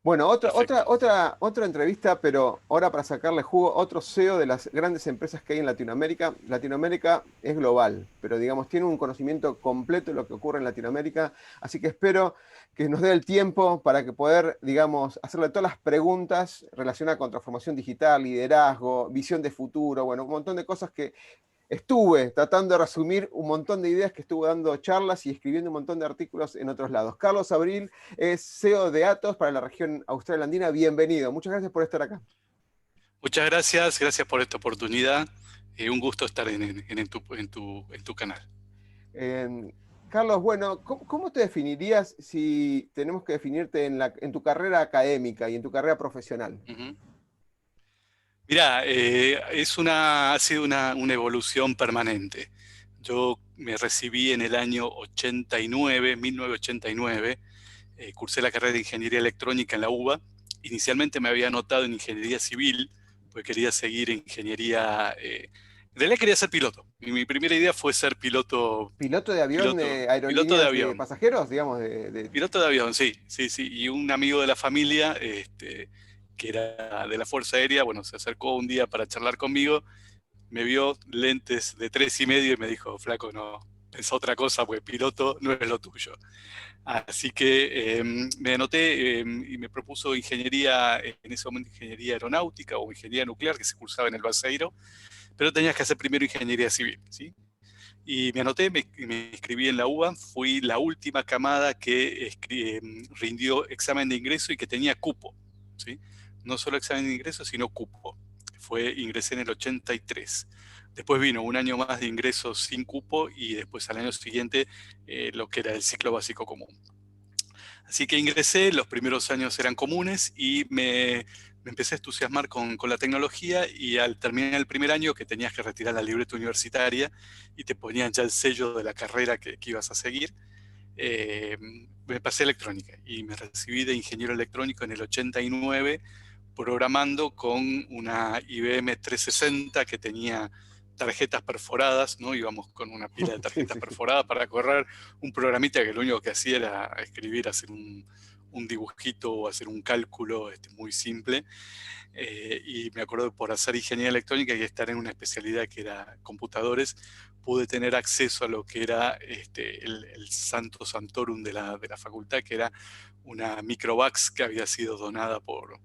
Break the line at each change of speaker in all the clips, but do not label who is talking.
Bueno,
Perfecto.
otra entrevista, pero ahora para sacarle jugo, otro CEO de las grandes empresas que hay en Latinoamérica. Latinoamérica es global, pero digamos, tiene un conocimiento completo de lo que ocurre en Latinoamérica, así que espero que nos dé el tiempo para que poder, digamos, hacerle todas las preguntas relacionadas con transformación digital, liderazgo, visión de futuro, bueno, un montón de cosas que estuve tratando de resumir un montón de ideas que estuve dando charlas y escribiendo un montón de artículos en otros lados. Carlos Abril es CEO de Atos para la región austral andina. Bienvenido. Muchas gracias por estar acá.
Muchas gracias, gracias por esta oportunidad. Un gusto estar en tu canal.
Eh, Carlos, bueno, ¿cómo te definirías si tenemos que definirte en tu carrera académica y en tu carrera profesional?
Ujú. Mirá, ha sido una evolución permanente. Yo me recibí en el año 89, 1989, cursé la carrera de Ingeniería Electrónica en la UBA. Inicialmente me había anotado en Ingeniería Civil, porque quería seguir Ingeniería... en realidad quería ser piloto. Y mi primera idea fue ser
¿Piloto de avión,
piloto de
aerolíneas de
avión.
pasajeros, digamos,
Piloto de avión, sí, sí, sí. Y un amigo de la familia, que era de la Fuerza Aérea, bueno, se acercó un día para charlar conmigo, me vio lentes de 3,5 y me dijo, flaco, no, pensá otra cosa, porque piloto no es lo tuyo. Así que me anoté y me propuso ingeniería, en ese momento ingeniería aeronáutica o ingeniería nuclear, que se cursaba en el Balseiro, pero tenías que hacer primero ingeniería civil, ¿sí? Y me anoté, me inscribí en la UBA, fui la última camada que rindió examen de ingreso y que tenía cupo, ¿sí? No solo examen de ingreso, sino cupo. Ingresé en el 83. Después vino un año más de ingreso sin cupo y después al año siguiente lo que era el ciclo básico común. Así que ingresé, los primeros años eran comunes y me empecé a entusiasmar con la tecnología y al terminar el primer año que tenías que retirar la libreta universitaria y te ponían ya el sello de la carrera que ibas a seguir, me pasé a electrónica y me recibí de ingeniero electrónico en el 89 programando con una IBM 360 que tenía tarjetas perforadas, ¿no? Íbamos con una pila de
Sí,
tarjetas
sí, sí.
perforadas para correr un programita que lo único que hacía era escribir, hacer un dibujito o hacer un cálculo muy simple. Y me acuerdo que por hacer ingeniería electrónica y estar en una especialidad que era computadores, pude tener acceso a lo que era el Santo Santorum de la facultad, que era una microvax que había sido donada por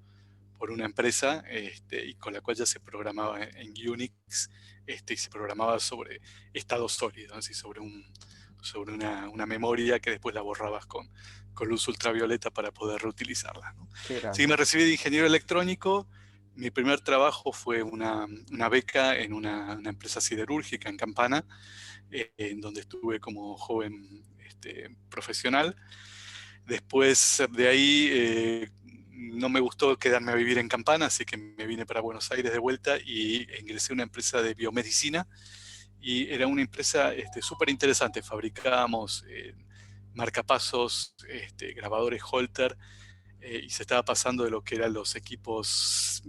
una empresa y con la cual ya se programaba en Unix y se programaba sobre estado sólido, así sobre una memoria que después la borrabas con luz ultravioleta para poder reutilizarla, ¿no?
Qué
Así que
grande.
me recibí de ingeniero electrónico. Mi primer trabajo fue una beca en una empresa siderúrgica en Campana, en donde estuve como joven profesional. Después de ahí no me gustó quedarme a vivir en Campana, así que me vine para Buenos Aires de vuelta y ingresé a una empresa de biomedicina. Y era una empresa súper interesante. Fabricábamos marcapasos, grabadores Holter, y se estaba pasando de lo que eran los equipos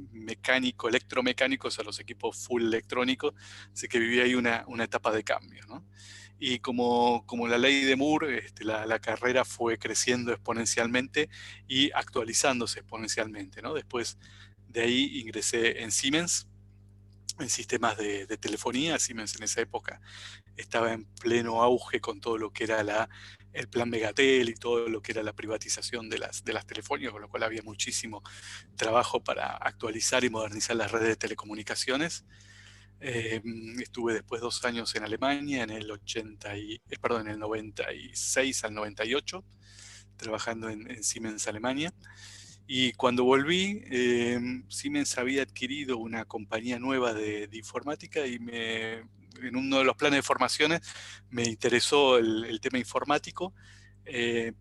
electromecánicos a los equipos full electrónicos, así que viví ahí una etapa de cambio, ¿no? Y como la ley de Moore, la carrera fue creciendo exponencialmente y actualizándose exponencialmente, ¿no? Después de ahí ingresé en Siemens, en sistemas de telefonía. Siemens en esa época estaba en pleno auge con todo lo que era el plan Megatel y todo lo que era la privatización de las telefónicas, con lo cual había muchísimo trabajo para actualizar y modernizar las redes de telecomunicaciones. Estuve después 2 años en Alemania, en el 96 al 98, trabajando en Siemens Alemania. Y cuando volví, Siemens había adquirido una compañía nueva de informática y en uno de los planes de formaciones me interesó el tema informático,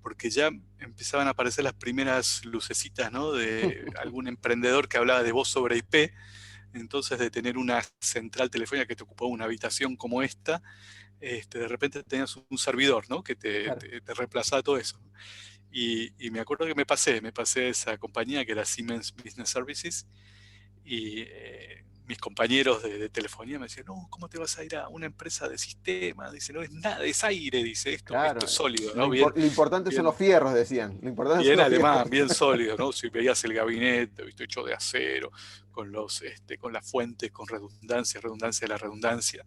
porque ya empezaban a aparecer las primeras lucecitas, ¿no? De algún emprendedor que hablaba de voz sobre IP. Entonces, de tener una central telefónica que te ocupaba una habitación como esta, de repente tenías un servidor, ¿no? Que
Claro.
te reemplazaba todo eso. Y me acuerdo que me pasé a esa compañía que era Siemens Business Services y mis compañeros de telefonía me decían, no, ¿cómo te vas a ir a una empresa de sistemas? Dice, no es nada, es aire, dice, esto
Claro,
es sólido, ¿no? Bien,
lo importante son los
bien,
fierros, decían. Lo importante son
bien
los fierros.
alemán, bien sólido, ¿no? Si veías el gabinete, ¿viste? Hecho de acero, con las fuentes, con redundancia, redundancia de la redundancia.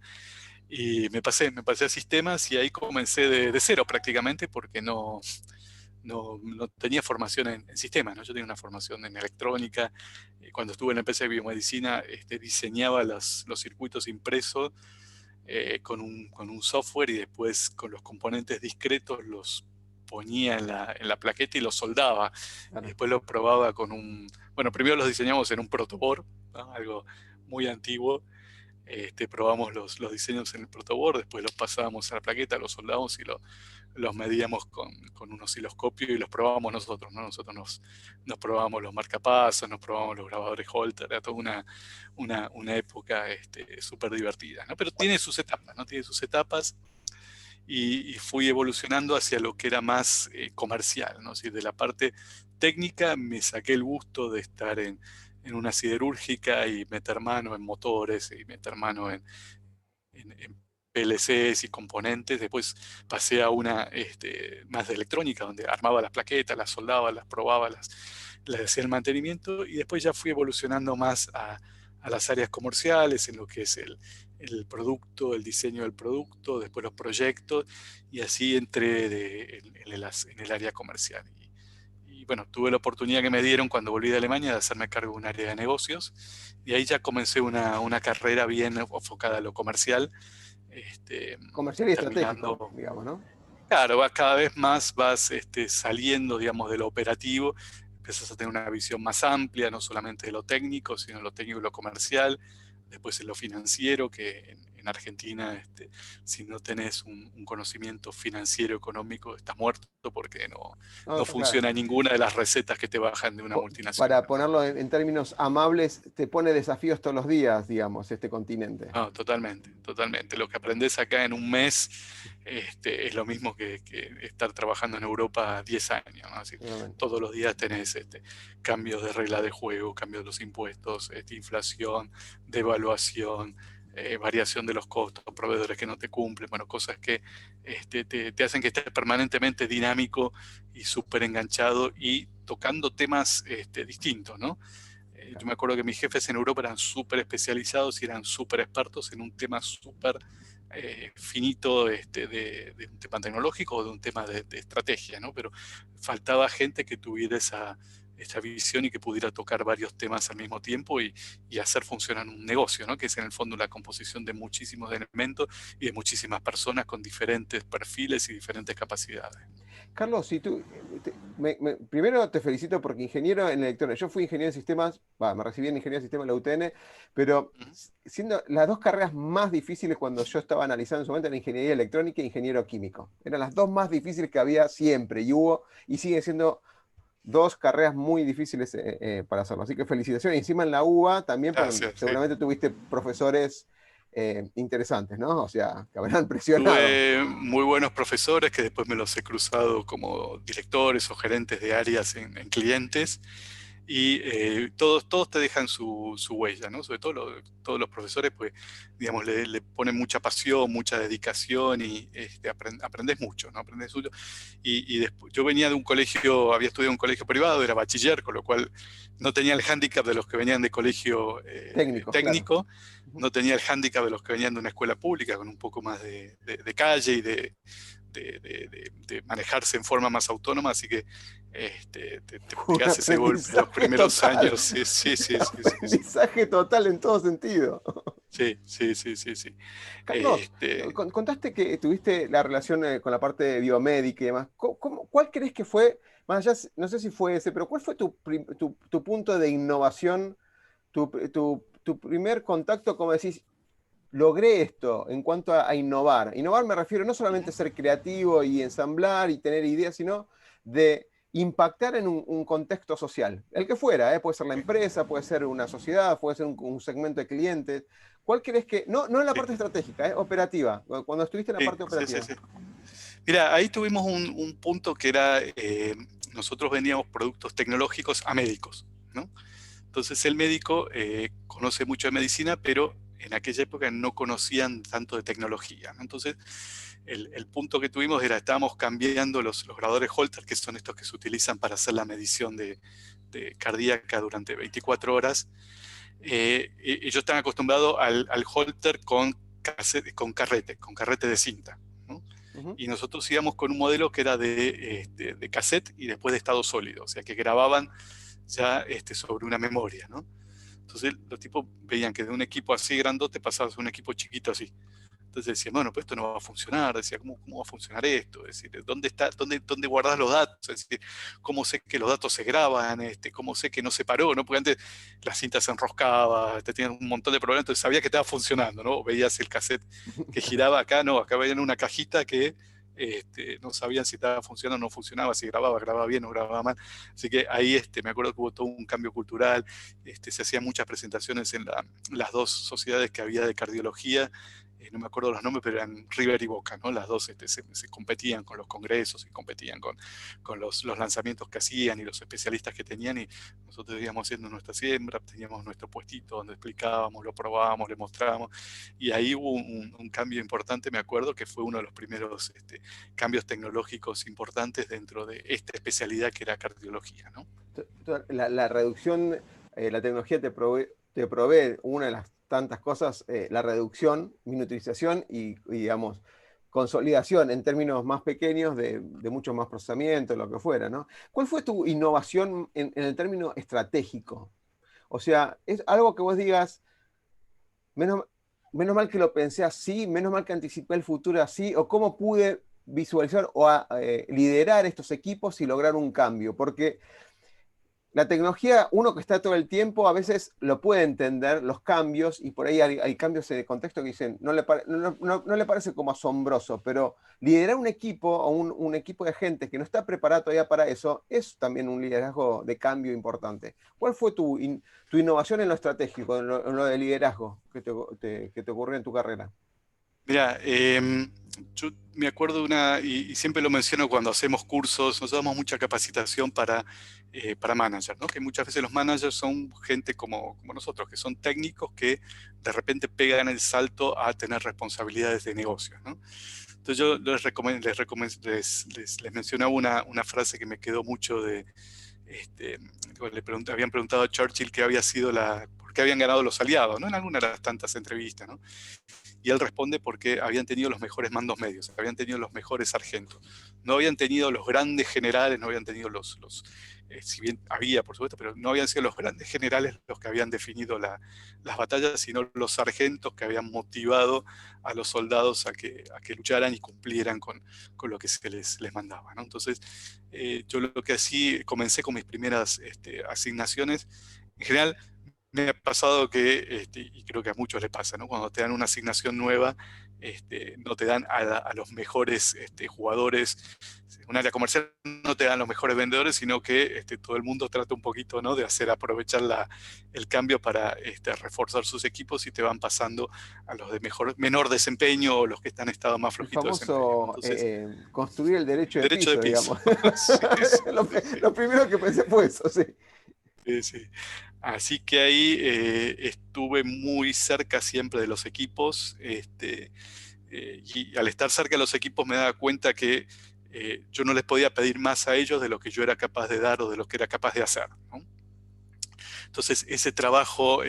Y me pasé a sistemas y ahí comencé de cero prácticamente porque no tenía formación en sistemas, ¿no? Yo tenía una formación en electrónica. Cuando estuve en la empresa de biomedicina, diseñaba los circuitos impresos con un software y después con los componentes discretos los ponía en la plaqueta y los soldaba. Y
Claro.
después los probaba bueno, primero los diseñamos en un protoboard, ¿no? Algo muy antiguo. Probamos los diseños en el protoboard, después los pasábamos a la plaqueta, los soldábamos y los medíamos con un osciloscopio y los probábamos nosotros, ¿no? Nosotros nos probábamos los marcapasos, nos probábamos los grabadores Holter, era toda una época súper divertida, ¿no? Pero tiene sus etapas, ¿no? Tiene sus etapas y fui evolucionando hacia lo que era más comercial, ¿no? Es decir, de la parte técnica me saqué el gusto de estar en una siderúrgica y meter mano en motores y meter mano en PLCs y componentes. Después pasé a una más de electrónica, donde armaba las plaquetas, las soldaba, las probaba, les hacía el mantenimiento, y después ya fui evolucionando más a las áreas comerciales, en lo que es el producto, el diseño del producto, después los proyectos, y así entré en el área comercial. Y bueno, tuve la oportunidad que me dieron cuando volví de Alemania de hacerme cargo de un área de negocios, y ahí ya comencé una carrera bien enfocada a lo comercial,
Comercial y estratégico,
terminando,
digamos, ¿no?
claro, cada vez más vas saliendo, digamos, de lo operativo, empiezas a tener una visión más amplia, no solamente de lo técnico, sino de lo técnico y lo comercial, después en lo financiero, que en Argentina, si no tenés un conocimiento financiero, económico, estás muerto porque
No,
no
está claro.
funciona ninguna de las recetas que te bajan de una multinacional,
Para
¿no?
ponerlo en términos amables, te pone desafíos todos los días, digamos, este continente.
No, totalmente, totalmente. Lo que aprendes acá en un mes es lo mismo que estar trabajando en Europa 10 años, ¿no? Así,
Realmente.
todos los días tenés cambios de regla de juego, cambios de los impuestos, inflación, devaluación, variación de los costos, proveedores que no te cumplen, bueno, cosas que te hacen que estés permanentemente dinámico y súper enganchado y tocando temas distintos, ¿no? Yo me acuerdo que mis jefes en Europa eran súper especializados y eran súper expertos en un tema súper finito de un tema tecnológico o de un tema de estrategia, ¿no? Pero faltaba gente que tuviera esa visión y que pudiera tocar varios temas al mismo tiempo y hacer funcionar un negocio, ¿no? Que es en el fondo la composición de muchísimos elementos y de muchísimas personas con diferentes perfiles y diferentes capacidades.
Carlos, si tú, primero te felicito porque ingeniero en electrónica, yo fui ingeniero en sistemas, me recibí en ingeniería de sistemas en la UTN, pero
Ujú.
siendo las dos carreras más difíciles cuando yo estaba analizando en su momento era ingeniería electrónica e ingeniero químico. Eran las dos más difíciles que había siempre y hubo y siguen siendo dos carreras muy difíciles para hacerlo. Así que felicitaciones. Y encima en la UBA también,
Gracias, sí.
seguramente tuviste profesores interesantes, ¿no? O sea, que habrán presionado.
Tuve muy buenos profesores que después me los he cruzado como directores o gerentes de áreas en clientes, y todos te dejan su huella, ¿no? Sobre todo todos los profesores, pues, digamos, le ponen mucha pasión, mucha dedicación y aprendes mucho, ¿no? Aprendes mucho. Y después, yo venía de un colegio, había estudiado en un colegio privado, era bachiller, con lo cual no tenía el hándicap de los que venían de colegio
Técnicos, claro.
técnico, no tenía el hándicap de los que venían de una escuela pública, con un poco más de calle y de manejarse en forma más autónoma, así que te
Un
pegás ese golpe los
aprendizaje
primeros
total.
años. Sí, sí,
Un
sí, sí, sí, sí.
aprendizaje total en todo sentido.
Sí, sí, sí, sí, sí.
Carlos, contaste que tuviste la relación con la parte biomédica y demás. ¿Cuál crees que fue, más allá, no sé si fue ese, pero cuál fue tu punto de innovación, tu primer contacto, como decís, logré esto en cuanto a innovar? Innovar me refiero no solamente a ser creativo y ensamblar y tener ideas, sino de impactar en un contexto social, el que fuera, puede ser la empresa, puede ser una sociedad, puede ser un segmento de clientes. ¿Cuál crees que, no en la
Sí,
parte estratégica, operativa, cuando estuviste en la
sí,
parte
sí, sí,
operativa?
sí. Mira, ahí tuvimos un punto que era, nosotros vendíamos productos tecnológicos a médicos, ¿no? Entonces el médico conoce mucho de medicina, pero en aquella época no conocían tanto de tecnología, ¿no? Entonces el punto que tuvimos era, estábamos cambiando los grabadores Holter, que son estos que se utilizan para hacer la medición de cardíaca durante 24 horas. Ellos están acostumbrados al Holter con carrete de cinta, ¿no?
Ujú.
Y nosotros íbamos con un modelo que era de cassette y después de estado sólido, o sea que grababan ya sobre una memoria, ¿no? Entonces los tipos veían que de un equipo así grandote pasabas a un equipo chiquito así. Entonces decían, bueno, pues esto no va a funcionar. Decía, ¿cómo va a funcionar esto? Es decir, ¿dónde guardás los datos? Es decir, ¿cómo sé que los datos se graban? ¿Cómo sé que no se paró? ¿No? Porque antes la cinta se enroscaba, te tenían un montón de problemas, entonces sabía que estaba funcionando, ¿no? Veías el cassette que giraba acá, no, acá veían una cajita que no sabían si estaba funcionando o no funcionaba, si grababa bien o grababa mal. Así que ahí me acuerdo que hubo todo un cambio cultural, se hacían muchas presentaciones en las dos sociedades que había de cardiología, no me acuerdo los nombres, pero eran River y Boca, ¿no? Las dos se competían con los congresos y competían con los lanzamientos que hacían y los especialistas que tenían, y nosotros íbamos haciendo nuestra siembra, teníamos nuestro puestito donde explicábamos, lo probábamos, le mostrábamos, y ahí hubo un cambio importante, me acuerdo, que fue uno de los primeros cambios tecnológicos importantes dentro de esta especialidad que era cardiología, ¿no?
La reducción, la tecnología te provee una de las tantas cosas, la reducción, miniaturización digamos, consolidación en términos más pequeños de mucho más procesamiento, lo que fuera, ¿no? ¿Cuál fue tu innovación en el término estratégico? O sea, es algo que vos digas, menos, menos mal que lo pensé así, menos mal que anticipé el futuro así, o cómo pude visualizar o liderar estos equipos y lograr un cambio, porque la tecnología, uno que está todo el tiempo, a veces lo puede entender, los cambios, y por ahí hay cambios de contexto que dicen, no le parece como asombroso, pero liderar un equipo o un equipo de gente que no está preparado todavía para eso, es también un liderazgo de cambio importante. ¿Cuál fue tu innovación en lo estratégico, en lo de liderazgo que te ocurrió en tu carrera?
Mira, yo me acuerdo de y siempre lo menciono cuando hacemos cursos, nos damos mucha capacitación para managers, ¿no? Que muchas veces los managers son gente como nosotros, que son técnicos que de repente pegan el salto a tener responsabilidades de negocios, ¿no? Entonces yo les mencionaba una frase que me quedó mucho este, habían preguntado a Churchill qué había sido por qué habían ganado los aliados, ¿no? En alguna de las tantas entrevistas, ¿no? Y él responde porque habían tenido los mejores mandos medios, habían tenido los mejores sargentos, no habían tenido los grandes generales, no habían tenido si bien había, por supuesto, pero no habían sido los grandes generales los que habían definido las batallas, sino los sargentos que habían motivado a los soldados a que lucharan y cumplieran con lo que se les mandaba, ¿no? Entonces, yo lo que así comencé con mis primeras asignaciones, en general, me ha pasado que, y creo que a muchos les pasa, ¿no? Cuando te dan una asignación nueva, no te dan a los mejores jugadores, un área comercial no te dan los mejores vendedores, sino que todo el mundo trata un poquito, ¿no? De hacer aprovechar el cambio para reforzar sus equipos, y te van pasando a los de menor desempeño o los que están en estado más
El
flojito de desempeño, ¿no?
famoso
Entonces,
construir el derecho de
derecho de
piso,
piso.
digamos.
Sí, sí, sí.
Lo primero que pensé fue eso, sí.
Sí, sí. Así que ahí estuve muy cerca siempre de los equipos, y al estar cerca de los equipos me daba cuenta que yo no les podía pedir más a ellos de lo que yo era capaz de dar o de lo que era capaz de hacer, ¿no? Entonces ese trabajo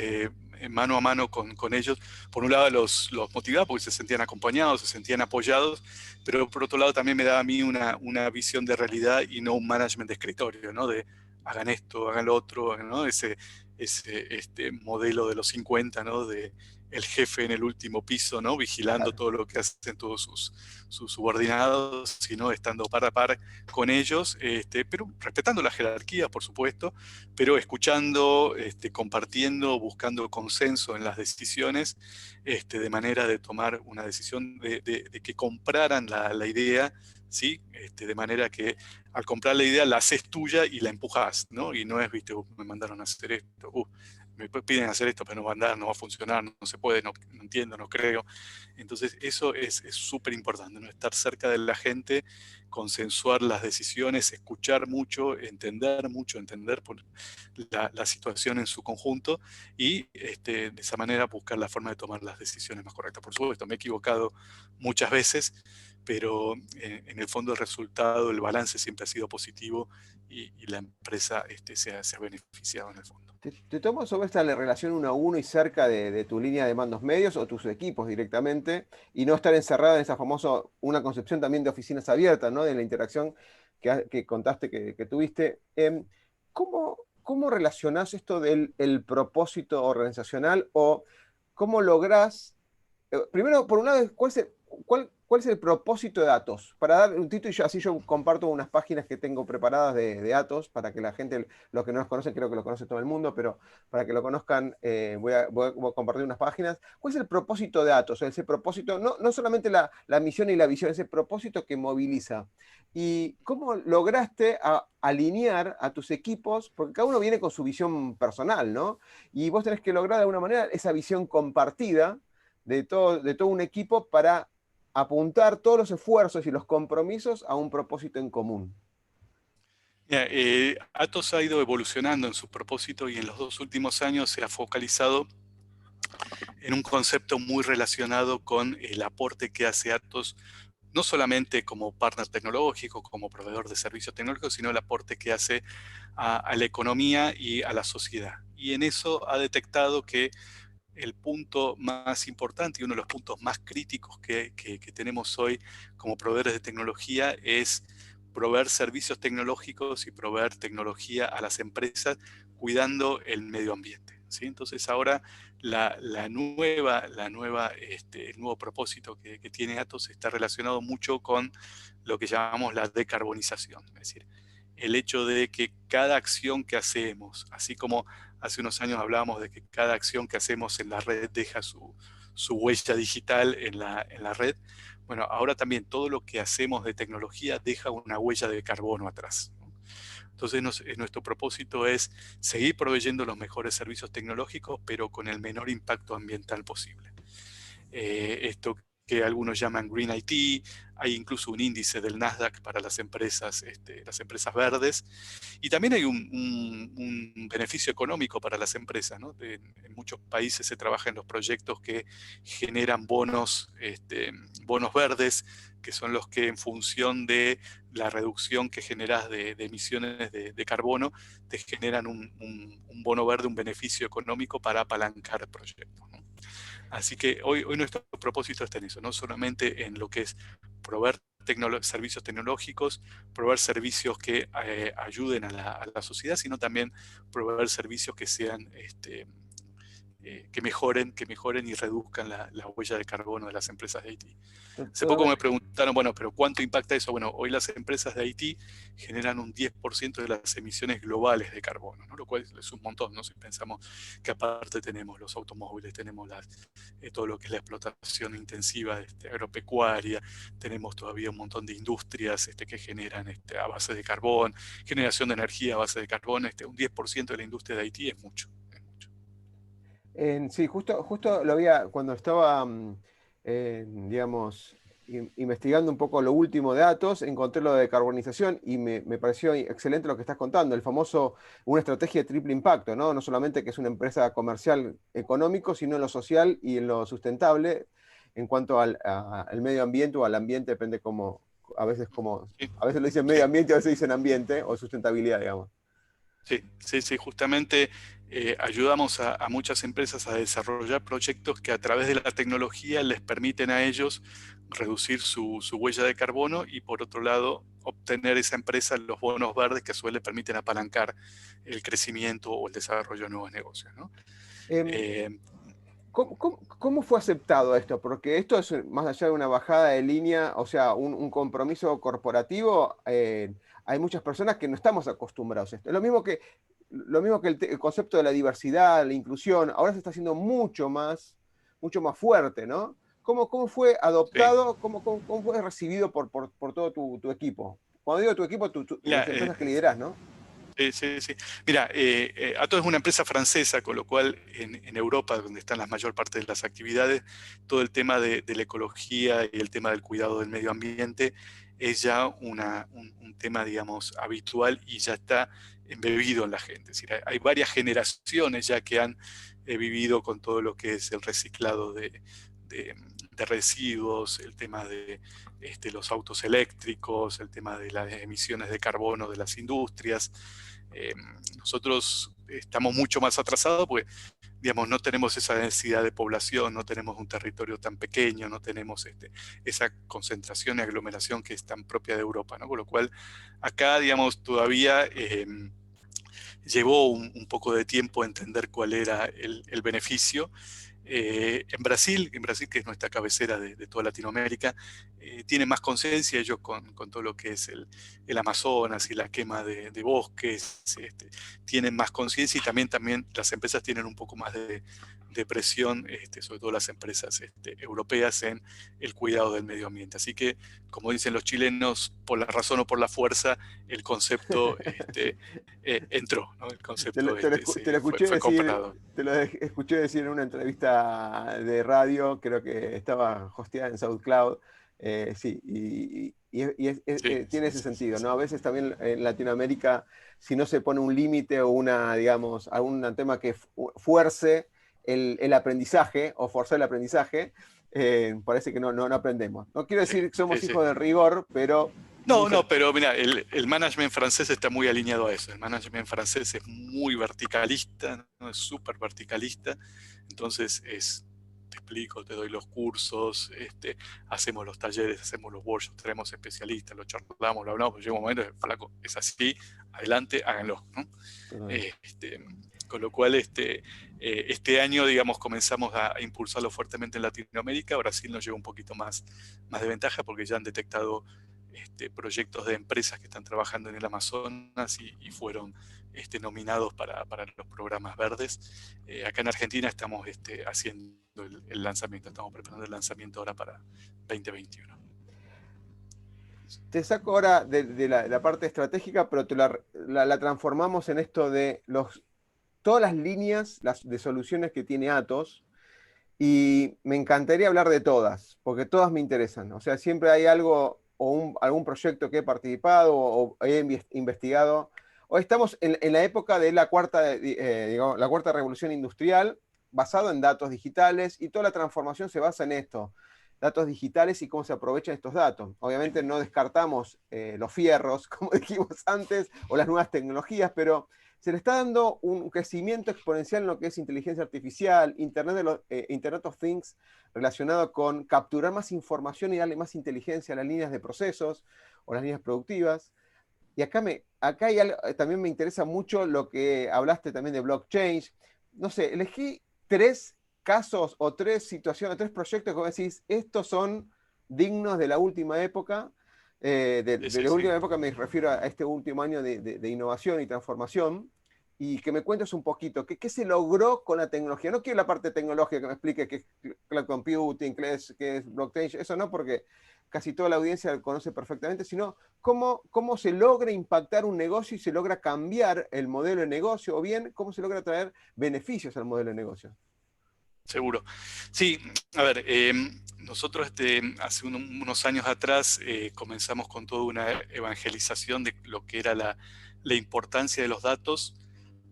mano a mano con ellos, por un lado los motivaba porque se sentían acompañados, se sentían apoyados, pero por otro lado también me daba a mí una visión de realidad y no un management de escritorio, ¿no? De hagan esto, hagan lo otro, ¿no? Ese modelo de los 50, ¿no? De el jefe en el último piso, ¿no? Vigilando
Claro.
todo lo que hacen todos sus subordinados, sino estando par a par con ellos, pero respetando la jerarquía, por supuesto, pero escuchando, compartiendo, buscando consenso en las decisiones, de manera de tomar una decisión de que compraran la idea, ¿sí? De manera que al comprar la idea la haces tuya y la empujas, ¿no? Y no es, viste, me mandaron a hacer esto, me piden hacer esto, pero no va a andar, no va a funcionar, no se puede, no entiendo, no creo. Entonces eso es súper importante, ¿no? Estar cerca de la gente, consensuar las decisiones, escuchar mucho, entender por la situación en su conjunto y de esa manera buscar la forma de tomar las decisiones más correctas. Por supuesto, me he equivocado muchas veces, pero en el fondo el resultado, el balance siempre ha sido positivo y la empresa se ha beneficiado en el fondo.
¿Te tomo sobre esta relación uno a uno y cerca de tu línea de mandos medios o tus equipos directamente y no estar encerrado en esa famosa, una concepción también de oficinas abiertas, ¿no? De la interacción que contaste que tuviste? ¿Cómo relacionás esto del el propósito organizacional o cómo lográs, primero, por un lado, cuál es el propósito de Atos? Para dar un título, y así yo comparto unas páginas que tengo preparadas de Atos para que la gente, los que no los conocen, creo que lo conoce todo el mundo, pero para que lo conozcan, voy a compartir unas páginas. ¿Cuál es el propósito de Atos? Ese propósito, no solamente la misión y la visión, ese propósito que moviliza. ¿Y cómo lograste alinear a tus equipos? Porque cada uno viene con su visión personal, ¿no? Y vos tenés que lograr de alguna manera esa visión compartida de todo un equipo para apuntar todos los esfuerzos y los compromisos a un propósito en común.
Mira, Atos ha ido evolucionando en su propósito y en los 2 últimos años se ha focalizado en un concepto muy relacionado con el aporte que hace Atos, no solamente como partner tecnológico, como proveedor de servicios tecnológicos, sino el aporte que hace a la economía y a la sociedad. Y en eso ha detectado que el punto más importante y uno de los puntos más críticos que tenemos hoy como proveedores de tecnología es proveer servicios tecnológicos y proveer tecnología a las empresas cuidando el medio ambiente, ¿sí? Entonces ahora el nuevo propósito que tiene Atos está relacionado mucho con lo que llamamos la decarbonización, es decir, el hecho de que cada acción que hacemos, así como hace unos años hablábamos de que cada acción que hacemos en la red deja su huella digital en la red, bueno, ahora también todo lo que hacemos de tecnología deja una huella de carbono atrás, ¿no? Entonces nuestro propósito es seguir proveyendo los mejores servicios tecnológicos, pero con el menor impacto ambiental posible. Esto que algunos llaman Green IT, hay incluso un índice del Nasdaq para las empresas verdes, y también hay un beneficio económico para las empresas, ¿no? En muchos países se trabaja en los proyectos que generan bonos verdes, que son los que en función de la reducción que generas de emisiones de carbono, te generan un bono verde, un beneficio económico para apalancar proyectos, ¿no? Así que hoy nuestro propósito está en eso, no solamente en lo que es proveer servicios tecnológicos, proveer servicios que ayuden a la sociedad, sino también proveer servicios que sean que mejoren y reduzcan la huella de carbono de las empresas de IT. Hace poco me
Totalmente.
preguntaron, bueno, pero ¿cuánto impacta eso? Bueno, hoy las empresas de IT generan un 10% de las emisiones globales de carbono, ¿no? Lo cual es un montón, ¿no? Si pensamos que aparte tenemos los automóviles, tenemos todo lo que es la explotación intensiva agropecuaria, tenemos todavía un montón de industrias que generan a base de carbón, generación de energía a base de carbón, un 10% de la industria de IT es mucho.
Sí, justo lo había, cuando estaba, digamos, investigando un poco lo último de datos, encontré lo de carbonización y me pareció excelente lo que estás contando, el famoso, una estrategia de triple impacto, ¿no? No solamente que es una empresa comercial económico, sino en lo social y en lo sustentable, en cuanto al medio ambiente o al ambiente, depende cómo,
Sí,
a veces lo dicen medio
sí.
ambiente, a veces dicen ambiente o sustentabilidad, digamos.
Sí, sí, sí, justamente ayudamos a muchas empresas a desarrollar proyectos que a través de la tecnología les permiten a ellos reducir su huella de carbono y por otro lado obtener esa empresa los bonos verdes que a su vez le permiten apalancar el crecimiento o el desarrollo de nuevos negocios, ¿no?
Em,
Eh,
¿Cómo fue aceptado esto? Porque esto es más allá de una bajada de línea, o sea, un compromiso corporativo. Hay muchas personas que no estamos acostumbrados a esto. Lo mismo que el concepto de la diversidad, la inclusión, ahora se está haciendo mucho más fuerte, ¿no? ¿Cómo fue
sí.
adoptado, cómo fue recibido por todo tu equipo? Cuando digo tu equipo,
Mira,
las empresas que liderás, ¿no?
Sí, sí, sí. Mira, Atos es una empresa francesa, con lo cual en Europa, donde están la mayor parte de las actividades, todo el tema de la ecología y el tema del cuidado del medio ambiente es ya un tema, digamos, habitual y ya está embebido en la gente. Es decir, hay varias generaciones ya que han vivido con todo lo que es el reciclado de residuos, el tema de los autos eléctricos, el tema de las emisiones de carbono de las industrias. Eh, Nosotros estamos mucho más atrasados porque, digamos, no tenemos esa densidad de población, no tenemos un territorio tan pequeño, no tenemos esa concentración y aglomeración que es tan propia de Europa, ¿no? Con lo cual, acá, digamos, todavía llevó un poco de tiempo entender cuál era el beneficio. En Brasil, que es nuestra cabecera de toda Latinoamérica, tienen más conciencia ellos con todo lo que es el Amazonas y la quema de bosques, tienen más conciencia y también las empresas tienen un poco más de presión, sobre todo las empresas europeas, en el cuidado del medio ambiente. Así que, como dicen los chilenos, por la razón o por la fuerza, el concepto entró, ¿no? El concepto
Te lo escuché
fue
decir,
comprado.
escuché decir en una entrevista de radio, creo que estaba hosteada en SoundCloud. Sí,
Sí,
tiene
sí,
ese
sí, sí,
sentido,
sí.
¿no? A veces también en Latinoamérica, si no se pone un límite o digamos, algún tema que fuerce el aprendizaje o forzar el aprendizaje, parece que no aprendemos. No quiero
Sí,
decir que somos
sí, sí.
hijos del rigor, pero
No,
muchas.
no, pero mira, el management francés está muy alineado a eso. El management francés es muy verticalista, ¿no? Es súper verticalista. Entonces te explico, te doy los cursos, hacemos los talleres, hacemos los workshops, traemos especialistas, lo charlamos, lo hablamos, pero llega un momento que, flaco, es así, adelante, háganlo, ¿no? Este, con lo cual, este año, digamos, comenzamos a impulsarlo fuertemente en Latinoamérica. Brasil nos lleva un poquito más de ventaja porque ya han detectado proyectos de empresas que están trabajando en el Amazonas y fueron nominados para los programas verdes. Acá en Argentina estamos haciendo el lanzamiento, estamos preparando el lanzamiento ahora para 2021.
Te saco ahora de la parte estratégica, pero la transformamos en esto de todas las líneas de soluciones que tiene Atos. Y me encantaría hablar de todas, porque todas me interesan. O sea, siempre hay algo o algún proyecto que he participado o he investigado. Hoy estamos en la época de digamos, la cuarta revolución industrial, basado en datos digitales, y toda la transformación se basa en esto, datos digitales y cómo se aprovechan estos datos. Obviamente no descartamos los fierros, como dijimos antes, o las nuevas tecnologías, pero se le está dando un crecimiento exponencial en lo que es inteligencia artificial, Internet of Things, relacionado con capturar más información y darle más inteligencia a las líneas de procesos o las líneas productivas. Y acá hay algo, también me interesa mucho lo que hablaste también de blockchain. No sé, elegí tres casos o tres situaciones, tres proyectos que vos decís, estos son dignos de la última época.
Sí,
De
sí,
la
sí.
última época me refiero a este último año de innovación y transformación. Y que me cuentes un poquito, ¿qué se logró con la tecnología? No quiero la parte tecnológica que me explique qué es cloud computing, qué es blockchain, eso no, porque casi toda la audiencia lo conoce perfectamente, sino cómo se logra impactar un negocio y se logra cambiar el modelo de negocio, o bien cómo se logra traer beneficios al modelo de negocio.
Seguro. Sí, a ver, nosotros hace unos años atrás comenzamos con toda una evangelización de lo que era la importancia de los datos,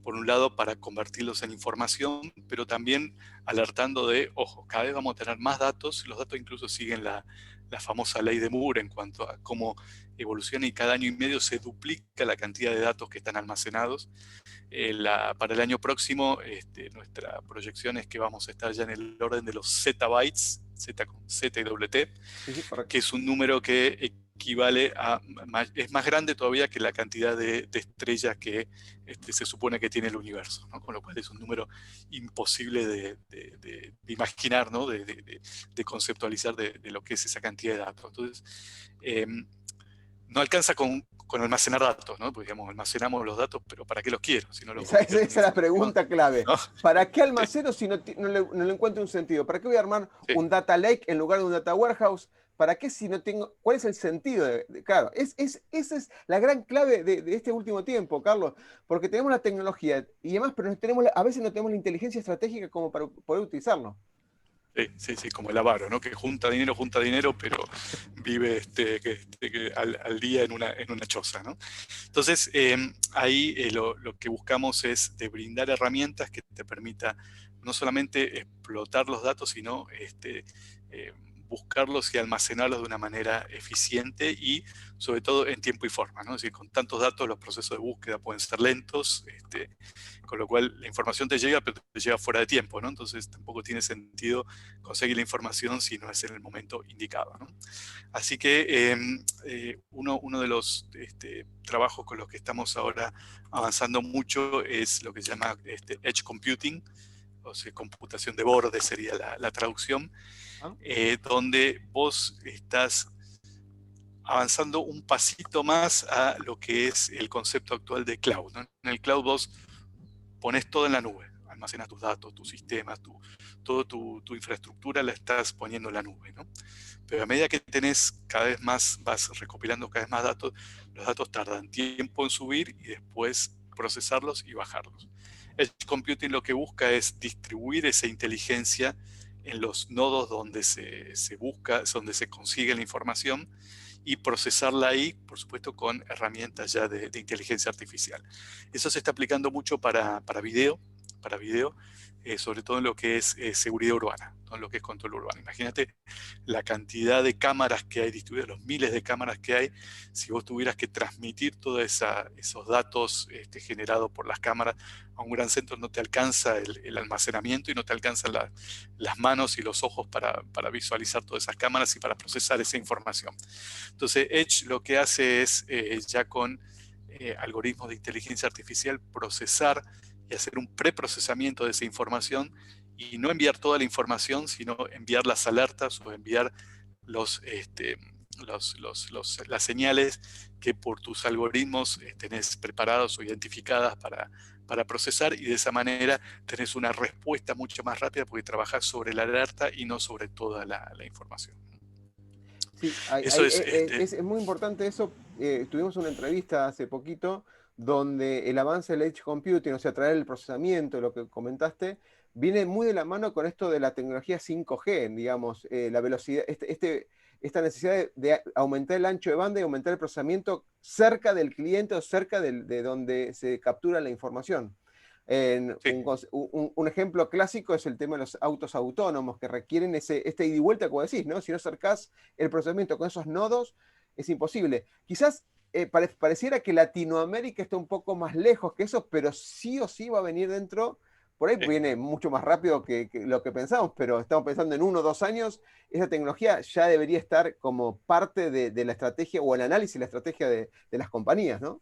por un lado, para convertirlos en información, pero también alertando de, ojo, cada vez vamos a tener más datos, los datos incluso siguen la famosa ley de Moore en cuanto a cómo evoluciona y cada año y medio se duplica la cantidad de datos que están almacenados. Para el año próximo, nuestra proyección es que vamos a estar ya en el orden de los zettabytes, Z con Z y doble T,
Sí, sí,
que
correcto.
es un número que equivale es más grande todavía que la cantidad de estrellas que se supone que tiene el universo, ¿no? Con lo cual es un número imposible de imaginar, ¿no? De conceptualizar de lo que es esa cantidad de datos. Entonces, no alcanza con almacenar datos, ¿no? Porque digamos, almacenamos los datos, pero ¿para qué los quiero? Si no los
Esa
convierto en
es la
información,
pregunta clave.
¿no?
¿Para qué
Sí,
almaceno si no le encuentro un sentido? ¿Para qué voy a armar
sí,
un data lake en lugar de un data warehouse? ¿para qué si no tengo? ¿Cuál es el sentido? Claro, esa es la gran clave de este último tiempo, Carlos, porque tenemos la tecnología y demás, pero a veces no tenemos la inteligencia estratégica como para poder utilizarlo.
Sí, sí, sí, como el avaro, ¿no? Que junta dinero, pero vive al día en una choza, ¿no? Entonces, ahí lo que buscamos es de brindar herramientas que te permita no solamente explotar los datos, sino eh, buscarlos y almacenarlos de una manera eficiente y sobre todo en tiempo y forma, ¿no? Es decir, con tantos datos los procesos de búsqueda pueden ser lentos, con lo cual la información te llega, pero te llega fuera de tiempo, ¿no? Entonces tampoco tiene sentido conseguir la información si no es en el momento indicado, ¿no? Así que uno de los trabajos con los que estamos ahora avanzando mucho es lo que se llama Edge Computing, o sea, computación de borde sería la traducción,
¿Ah?
donde vos estás avanzando un pasito más a lo que es el concepto actual de cloud, ¿no? En el cloud vos pones todo en la nube, almacenas tus datos, tus sistemas, toda tu infraestructura la estás poniendo en la nube, ¿no? Pero a medida que tenés cada vez más, vas recopilando cada vez más datos, los datos tardan tiempo en subir y después procesarlos y bajarlos. El computing lo que busca es distribuir esa inteligencia en los nodos donde se busca, donde se consigue la información y procesarla ahí, por supuesto, con herramientas ya de inteligencia artificial. Eso se está aplicando mucho para video sobre todo en lo que es seguridad urbana, ¿no? En lo que es control urbano. Imagínate la cantidad de cámaras que hay distribuidas, los miles de cámaras que hay, si vos tuvieras que transmitir todos esos datos generados por las cámaras a un gran centro, no te alcanza el almacenamiento y no te alcanzan las manos y los ojos para visualizar todas esas cámaras y para procesar esa información. Entonces, Edge lo que hace es, ya con algoritmos de inteligencia artificial, procesar y hacer un preprocesamiento de esa información y no enviar toda la información, sino enviar las alertas o enviar los, las señales que por tus algoritmos tenés preparados o identificadas para procesar, y de esa manera tenés una respuesta mucho más rápida porque trabajás sobre la alerta y no sobre toda la información.
Sí,
Eso es,
es muy importante eso. Tuvimos una entrevista hace poquito donde el avance del Edge Computing, o sea, traer el procesamiento, lo que comentaste, viene muy de la mano con esto de la tecnología 5G, digamos, la velocidad, esta necesidad de aumentar el ancho de banda y aumentar el procesamiento cerca del cliente o cerca de donde se captura la información.
sí,
Un ejemplo clásico es el tema de los autos autónomos que requieren este ida y vuelta, como decís, ¿no? Si no acercás el procesamiento con esos nodos, es imposible. Quizás pareciera que Latinoamérica está un poco más lejos que eso, pero sí o sí va a venir dentro. Por ahí
sí.
viene mucho más rápido que lo que pensamos, pero estamos pensando en 1 o 2 años, esa tecnología ya debería estar como parte de la estrategia o el análisis de la estrategia de las compañías, ¿no?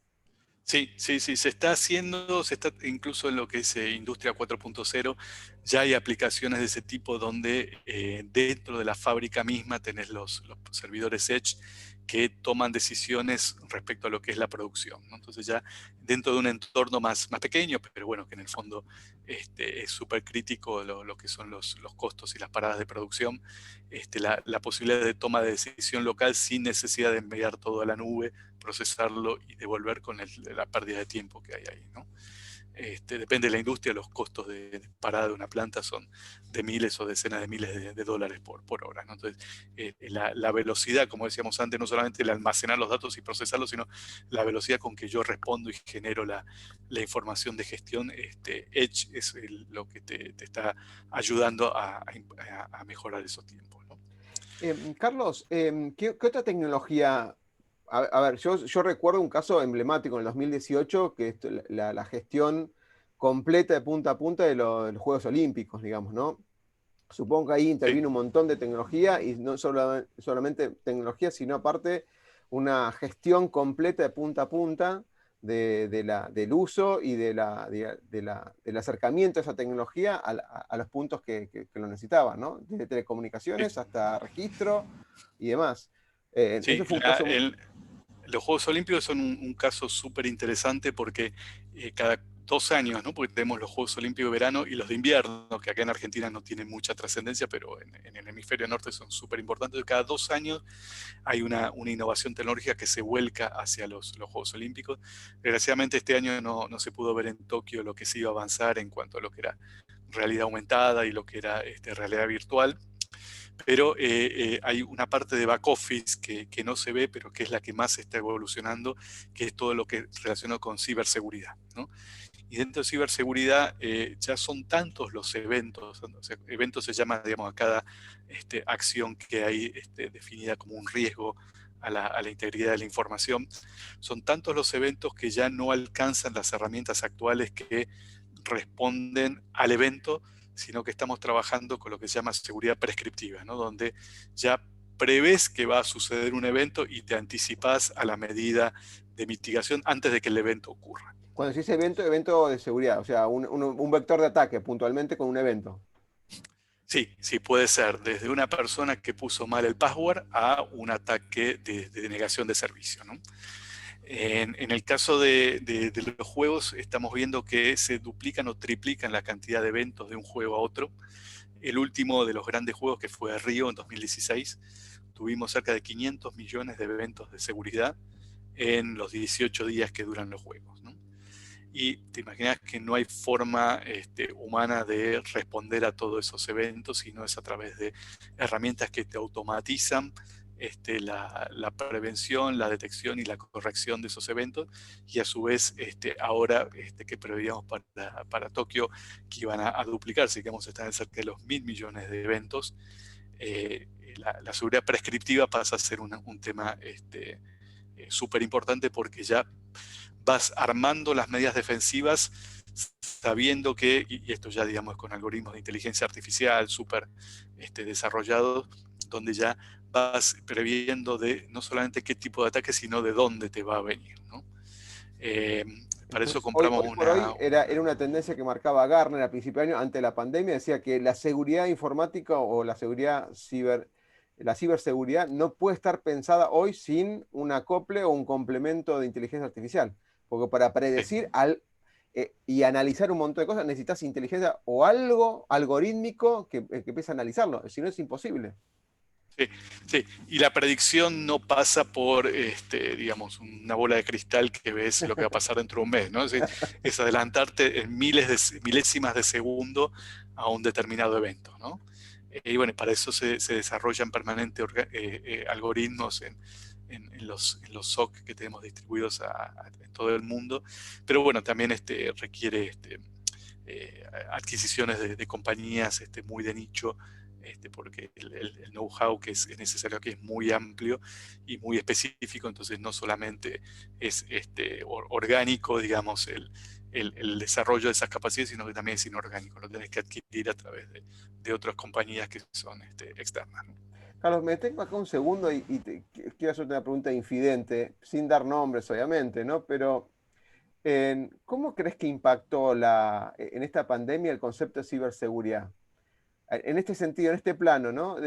Sí, sí, sí, se está haciendo, se está incluso en lo que es Industria 4.0, ya hay aplicaciones de ese tipo donde dentro de la fábrica misma tenés los servidores Edge que toman decisiones respecto a lo que es la producción, ¿no? Entonces ya dentro de un entorno más pequeño, pero bueno, que en el fondo es súper crítico lo que son los costos y las paradas de producción, la posibilidad de toma de decisión local sin necesidad de enviar todo a la nube, procesarlo y devolver con la pérdida de tiempo que hay ahí, ¿no? Depende de la industria, los costos de parada de una planta son de miles o decenas de miles de dólares por hora, ¿no? Entonces, la velocidad, como decíamos antes, no solamente el almacenar los datos y procesarlos, sino la velocidad con que yo respondo y genero la información de gestión, Edge es lo que te está ayudando a mejorar esos tiempos, ¿no?
Carlos, ¿qué otra tecnología? A ver, yo recuerdo un caso emblemático en el 2018, que es la gestión completa de punta a punta de los Juegos Olímpicos, digamos, ¿no? Supongo que ahí
Sí,
intervino un montón de tecnología y no solamente tecnología, sino aparte una gestión completa de punta a punta del uso y del acercamiento a esa tecnología a los puntos que lo necesitaban, ¿no? Desde
sí,
telecomunicaciones hasta registro y demás. Eso
sí.
fue un caso.
Los Juegos Olímpicos son un caso súper interesante porque cada 2 años, ¿no? Porque tenemos los Juegos Olímpicos de verano y los de invierno, que acá en Argentina no tienen mucha trascendencia, pero en el hemisferio norte son súper importantes. Cada 2 años hay una innovación tecnológica que se vuelca hacia los Juegos Olímpicos. Desgraciadamente este año no se pudo ver en Tokio lo que se iba a avanzar en cuanto a lo que era realidad aumentada y lo que era realidad virtual. Pero hay una parte de back office que no se ve, pero que es la que más está evolucionando, que es todo lo que relaciona con ciberseguridad, ¿no? Y dentro de ciberseguridad ya son tantos los eventos, o sea, eventos se llama, digamos, a cada acción que hay definida como un riesgo a la integridad de la información. Son tantos los eventos que ya no alcanzan las herramientas actuales que responden al evento, sino que estamos trabajando con lo que se llama seguridad prescriptiva, ¿no? Donde ya prevés que va a suceder un evento y te anticipas a la medida de mitigación antes de que el evento ocurra.
Cuando se dice evento, evento de seguridad, o sea, un vector de ataque puntualmente con un evento.
Sí, sí, puede ser desde una persona que puso mal el password a un ataque de negación de servicio, ¿no? En el caso de los juegos, estamos viendo que se duplican o triplican la cantidad de eventos de un juego a otro. El último de los grandes juegos, que fue Río en 2016, tuvimos cerca de 500 millones de eventos de seguridad en los 18 días que duran los juegos, ¿no? Y te imaginas que no hay forma humana de responder a todos esos eventos, sino es a través de herramientas que te automatizan la prevención, la detección y la corrección de esos eventos, y a su vez ahora que preveíamos para Tokio que iban a duplicarse, que vamos a estar en cerca de los 1.000 millones de eventos, la seguridad prescriptiva pasa a ser un tema súper importante, porque ya vas armando las medidas defensivas sabiendo que, y esto ya digamos con algoritmos de inteligencia artificial súper desarrollados, donde ya vas previendo de no solamente qué tipo de ataque, sino de dónde te va a venir, ¿no? Para eso
Entonces, hoy,
compramos
hoy por hoy era una tendencia que marcaba Gartner a principios de año, ante la pandemia, decía que la seguridad informática o la seguridad la ciberseguridad no puede estar pensada hoy sin un acople o un complemento de inteligencia artificial. Porque para predecir y analizar un montón de cosas necesitas inteligencia o algo algorítmico que empiece a analizarlo, si no es imposible.
Sí, sí, y la predicción no pasa por, digamos, una bola de cristal que ves lo que va a pasar dentro de un mes, ¿no? Es adelantarte en milésimas de segundo a un determinado evento, ¿no? Y bueno, para eso se desarrollan permanentes algoritmos en los SOC que tenemos distribuidos en todo el mundo, pero bueno, también requiere adquisiciones de compañías muy de nicho, porque el know-how que es necesario aquí es muy amplio y muy específico, entonces no solamente es orgánico, digamos, el desarrollo de esas capacidades, sino que también es inorgánico, lo tenés que adquirir a través de otras compañías que son externas, ¿no?
Carlos, me detengo acá un segundo y quiero hacerte una pregunta infidente, sin dar nombres, obviamente, ¿no? Pero, ¿cómo crees que impactó en esta pandemia el concepto de ciberseguridad? En este sentido, en este plano, ¿no?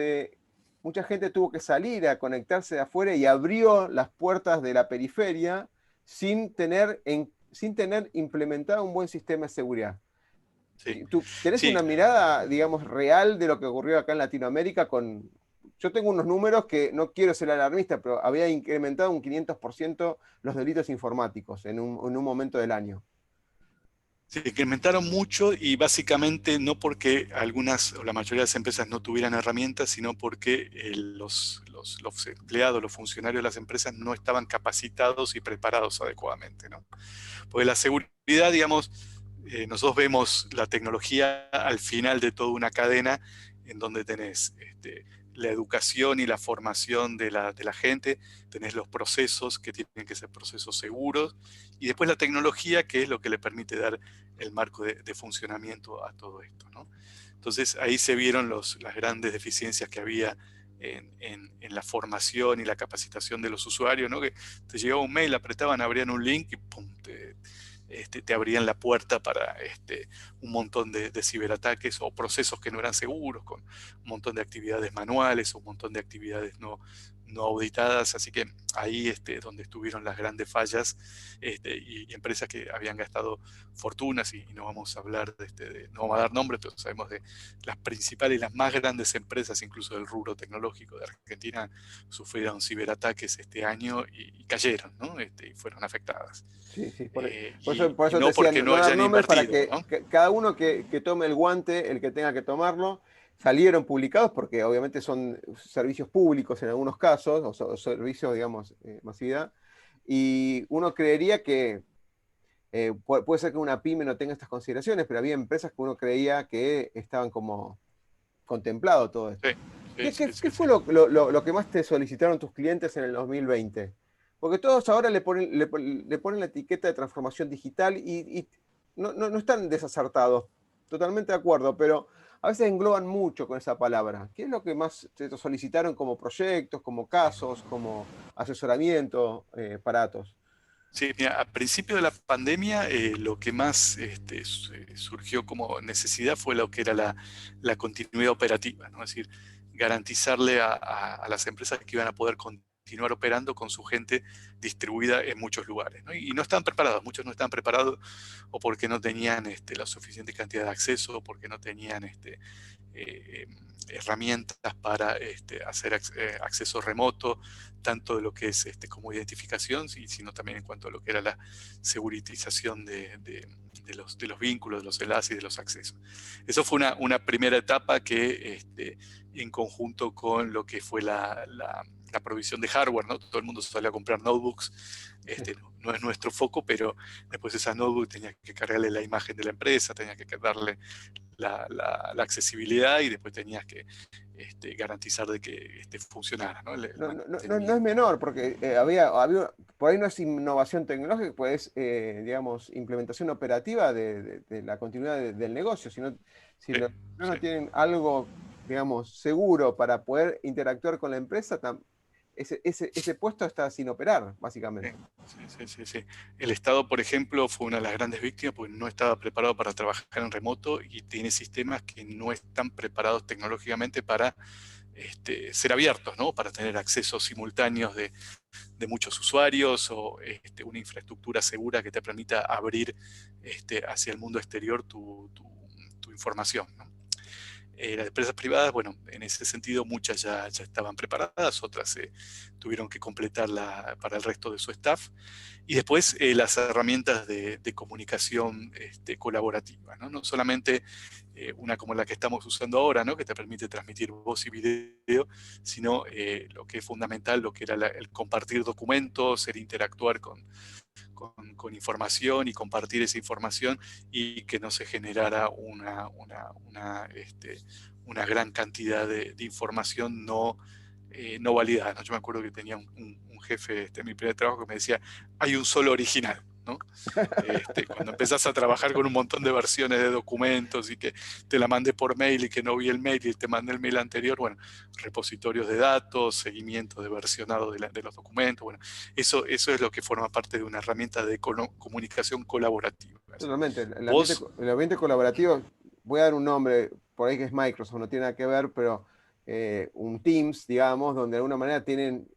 Mucha gente tuvo que salir a conectarse de afuera y abrió las puertas de la periferia sin tener implementado un buen sistema de seguridad.
Sí,
¿Tú tenés
sí,
una mirada, digamos, real de lo que ocurrió acá en Latinoamérica Yo tengo unos números que no quiero ser alarmista, pero había incrementado un 500% los delitos informáticos en un momento del año.
se incrementaron mucho, y básicamente no porque algunas o la mayoría de las empresas no tuvieran herramientas, sino porque los empleados, los funcionarios de las empresas no estaban capacitados y preparados adecuadamente, ¿no? Porque la seguridad, digamos, nosotros vemos la tecnología al final de toda una cadena en donde tenés la educación y la formación de la gente, tenés los procesos que tienen que ser procesos seguros, y después la tecnología, que es lo que le permite dar el marco de funcionamiento a todo esto, ¿no? Entonces ahí se vieron las grandes deficiencias que había en la formación y la capacitación de los usuarios, ¿no? Que te llegaba un mail, apretaban, abrían un link y pum, te abrían la puerta para un montón de ciberataques o procesos que no eran seguros, con un montón de actividades manuales o un montón de actividades no no auditadas, así que ahí donde estuvieron las grandes fallas, y empresas que habían gastado fortunas, y no vamos a hablar no vamos a dar nombres, pero sabemos de las principales y las más grandes empresas, incluso del rubro tecnológico de Argentina, sufrieron ciberataques este año y cayeron, ¿no? Y fueron afectadas.
Sí, sí, por
Y
eso te
no
decía
porque
no
no
dar
hayan
nombres para
invertido,
que,
¿no?
cada uno que tome el guante, el que tenga que tomarlo, salieron publicados porque obviamente son servicios públicos en algunos casos, o servicios, digamos, masividad, y uno creería que puede ser que una pyme no tenga estas consideraciones, pero había empresas que uno creía que estaban como contemplado todo esto.
Sí, sí, sí,
Qué
sí,
fue
sí.
lo que más te solicitaron tus clientes en el 2020? Porque todos ahora le ponen la etiqueta de transformación digital y no están desacertados, totalmente de acuerdo, pero a veces engloban mucho con esa palabra. ¿Qué es lo que más te solicitaron como proyectos, como casos, como asesoramiento para Atos?
Sí, mira, a principio de la pandemia, lo que más surgió como necesidad fue lo que era la continuidad operativa, ¿no? Es decir, garantizarle a las empresas que iban a poder continuar operando con su gente distribuida en muchos lugares, ¿no? Y no estaban preparados, muchos no estaban preparados, o porque no tenían la suficiente cantidad de acceso, o porque no tenían eh, herramientas para hacer acceso remoto, tanto de lo que es como identificación, sino también en cuanto a lo que era la seguritización de los vínculos, de los enlaces y de los accesos. Eso fue una primera etapa que, en conjunto con lo que fue la provisión de hardware, ¿no? Todo el mundo salió a comprar notebooks. No es nuestro foco, pero después esa notebook tenía que cargarle la imagen de la empresa, tenía que darle la accesibilidad, y después tenías que garantizar de que funcionara, ¿no? El
No es
mantenimiento.
menor, porque por ahí no es innovación tecnológica, pues digamos, implementación operativa de la continuidad del negocio, sino si
Sí,
no
sí.
tienen algo, digamos, seguro para poder interactuar con la empresa, ese puesto está sin operar,
Sí,
básicamente.
sí, sí, sí. El Estado, por ejemplo, fue una de las grandes víctimas porque no estaba preparado para trabajar en remoto, y tiene sistemas que no están preparados tecnológicamente para ser abiertos, ¿no? Para tener accesos simultáneos de muchos usuarios, o una infraestructura segura que te permita abrir hacia el mundo exterior tu información, ¿no? Las empresas privadas, bueno, en ese sentido muchas ya estaban preparadas, otras tuvieron que completarla para el resto de su staff. Y después las herramientas de comunicación colaborativa, ¿no? No solamente una como la que estamos usando ahora, ¿no? Que te permite transmitir voz y video, sino lo que es fundamental, lo que era el compartir documentos, el interactuar con información, y compartir esa información, y que no se generara una gran cantidad de información no validada, ¿no? Yo me acuerdo que tenía un jefe en mi primer trabajo que me decía: hay un solo original, ¿no? Cuando empezás a trabajar con un montón de versiones de documentos, y que te la mandé por mail y que no vi el mail y te mandé el mail anterior, bueno, repositorios de datos, seguimiento de versionado de los documentos, bueno, eso es lo que forma parte de una herramienta de comunicación colaborativa.
Totalmente.
Vos,
El ambiente colaborativo, voy a dar un nombre, por ahí que es Microsoft, no tiene nada que ver, pero un Teams, digamos, donde de alguna manera tienen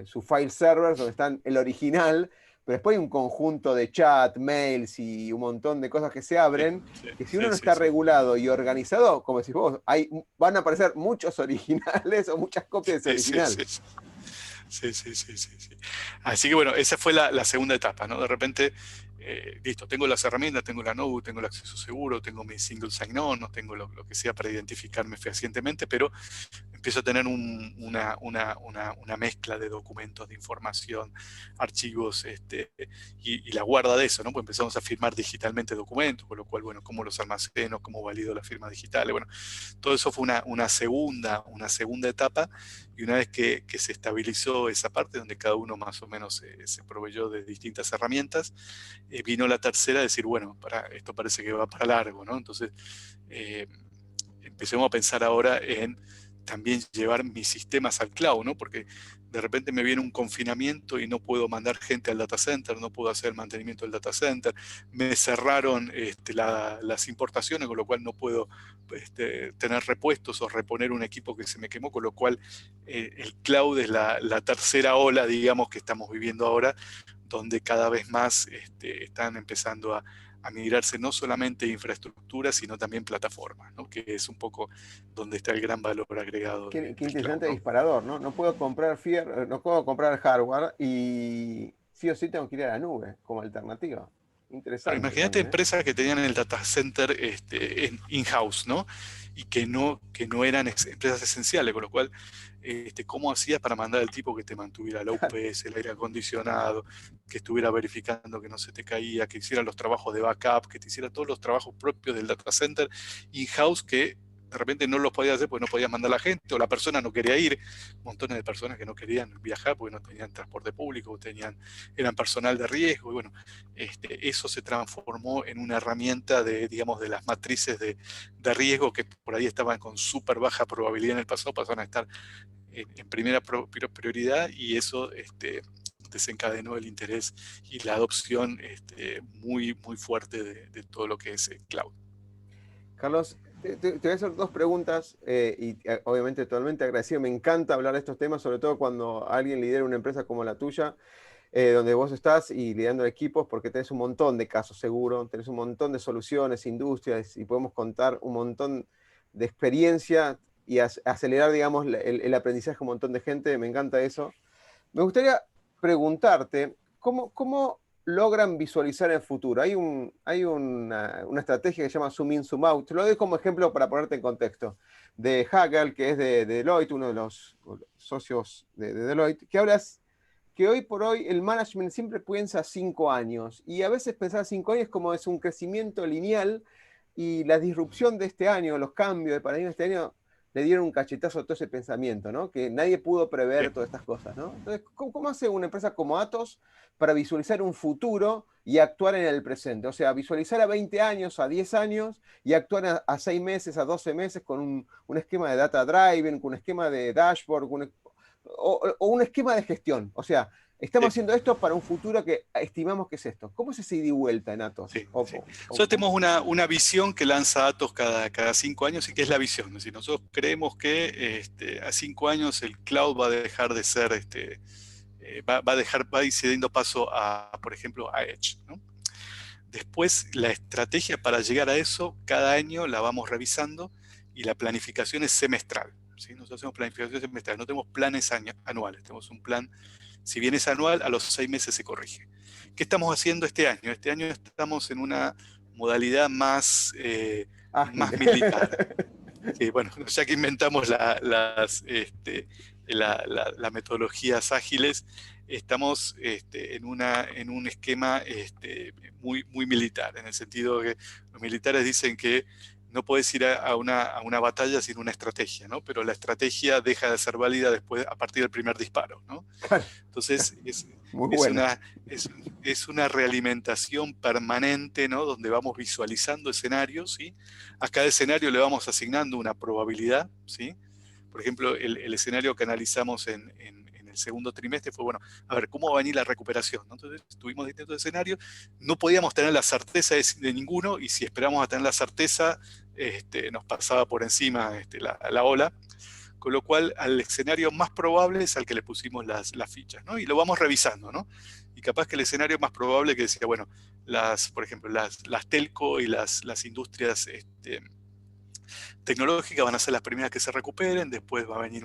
su file servers, donde están el original, pero después hay un conjunto de chat, mails y un montón de cosas que se
sí,
abren, que si uno
sí,
no
sí,
está
sí.
regulado y organizado, como decís vos, van a aparecer muchos originales o muchas copias de ese
Sí, sí,
original.
sí, sí. Sí, sí, sí, sí, sí. Así que bueno, esa fue la segunda etapa, ¿no? De repente, listo, tengo las herramientas, tengo la notebook, tengo el acceso seguro, tengo mi single sign-on, no tengo lo que sea para identificarme fehacientemente, pero empiezo a tener una mezcla de documentos, de información, archivos, y la guarda de eso, ¿no? Pues empezamos a firmar digitalmente documentos, con lo cual, bueno, cómo los almaceno, cómo valido las firmas digitales, bueno, todo eso fue una segunda etapa. Y una vez que se estabilizó esa parte, donde cada uno más o menos se proveyó de distintas herramientas, vino la tercera a decir, bueno, esto parece que va para largo, ¿no? Entonces, empecemos a pensar ahora en también llevar mis sistemas al cloud, ¿no? Porque de repente me viene un confinamiento y no puedo mandar gente al data center, no puedo hacer el mantenimiento del data center, me cerraron las importaciones, con lo cual no puedo tener repuestos o reponer un equipo que se me quemó, con lo cual el cloud es la tercera ola, digamos, que estamos viviendo ahora, donde cada vez más están empezando a migrarse no solamente infraestructuras, sino también plataformas, ¿no? Que es un poco donde está el gran valor agregado
Qué
del cloud,
interesante
¿no?
disparador, ¿no? No puedo comprar no puedo comprar hardware y sí o sí tengo que ir a la nube como alternativa.
Pero
Interesante
imagínate
también, ¿eh?
empresas que tenían el data center in-house, ¿no? Y que no eran empresas esenciales, con lo cual, ¿cómo hacías para mandar al tipo que te mantuviera la UPS, el aire acondicionado, que estuviera verificando que no se te caía, que hiciera los trabajos de backup, que te hiciera todos los trabajos propios del data center in-house que de repente no los podías hacer porque no podías mandar a la gente o la persona no quería ir, montones de personas que no querían viajar porque no tenían transporte público, eran personal de riesgo, y bueno, eso se transformó en una herramienta digamos, de las matrices de riesgo que por ahí estaban con súper baja probabilidad en el pasado, pasaron a estar en primera prioridad y eso desencadenó el interés y la adopción muy, muy fuerte de todo lo que es cloud.
Carlos, te voy a hacer dos preguntas obviamente totalmente agradecido. Me encanta hablar de estos temas, sobre todo cuando alguien lidera una empresa como la tuya, donde vos estás y liderando equipos, porque tenés un montón de casos seguro, tenés un montón de soluciones, industrias, y podemos contar un montón de experiencia y acelerar, digamos, el aprendizaje a un montón de gente. Me encanta eso. Me gustaría preguntarte, ¿cómo logran visualizar el futuro? Hay una estrategia que se llama Zoom In, Zoom Out. Te lo doy como ejemplo para ponerte en contexto. De Hagel, que es de Deloitte, uno de los socios de Deloitte, que hablas que hoy por hoy el management siempre piensa 5 años. Y a veces pensar 5 años como es un crecimiento lineal y la disrupción de este año, los cambios de paradigma de este año, le dieron un cachetazo a todo ese pensamiento, ¿no? Que nadie pudo prever todas estas cosas, ¿no? Entonces, ¿cómo hace una empresa como Atos para visualizar un futuro y actuar en el presente? O sea, visualizar a 20 años, a 10 años y actuar a 6 meses, a 12 meses con un esquema de data driving, con un esquema de dashboard, o un esquema de gestión. O sea, estamos
Sí.
haciendo esto para un futuro que estimamos que es esto. ¿Cómo es ese ida y vuelta en Atos?
Sí, sí. Nosotros tenemos una visión que lanza Atos cada 5 años y que es la visión. Es decir, nosotros creemos que a 5 años el cloud va a dejar de ser, va a ir cediendo paso a, por ejemplo, a Edge, ¿no? Después, la estrategia para llegar a eso, cada año la vamos revisando y la planificación es semestral, ¿sí? Nosotros hacemos planificación semestral, no tenemos planes anuales, tenemos un plan, si bien es anual, a los 6 meses se corrige. ¿Qué estamos haciendo este año? Este año estamos en una modalidad más militar. Que, bueno, ya que inventamos las metodologías ágiles, estamos en un esquema muy, muy militar, en el sentido que los militares dicen que no puedes ir a una batalla sin una estrategia, ¿no? Pero la estrategia deja de ser válida después, a partir del primer disparo, ¿no? Entonces,
Muy
es
bueno.
una, es una realimentación permanente, ¿no? Donde vamos visualizando escenarios, ¿sí? A cada escenario le vamos asignando una probabilidad, ¿sí? Por ejemplo, el escenario que analizamos en el segundo trimestre fue, bueno, a ver, ¿cómo va a venir la recuperación? ¿No? Entonces, tuvimos distintos escenarios, no podíamos tener la certeza de ninguno, y si esperamos a tener la certeza, nos pasaba por encima la ola, con lo cual al escenario más probable es al que le pusimos las fichas, ¿no? Y lo vamos revisando, ¿no? Y capaz que el escenario más probable que decía, bueno, por ejemplo, las telco y las industrias tecnológicas van a ser las primeras que se recuperen, después va a venir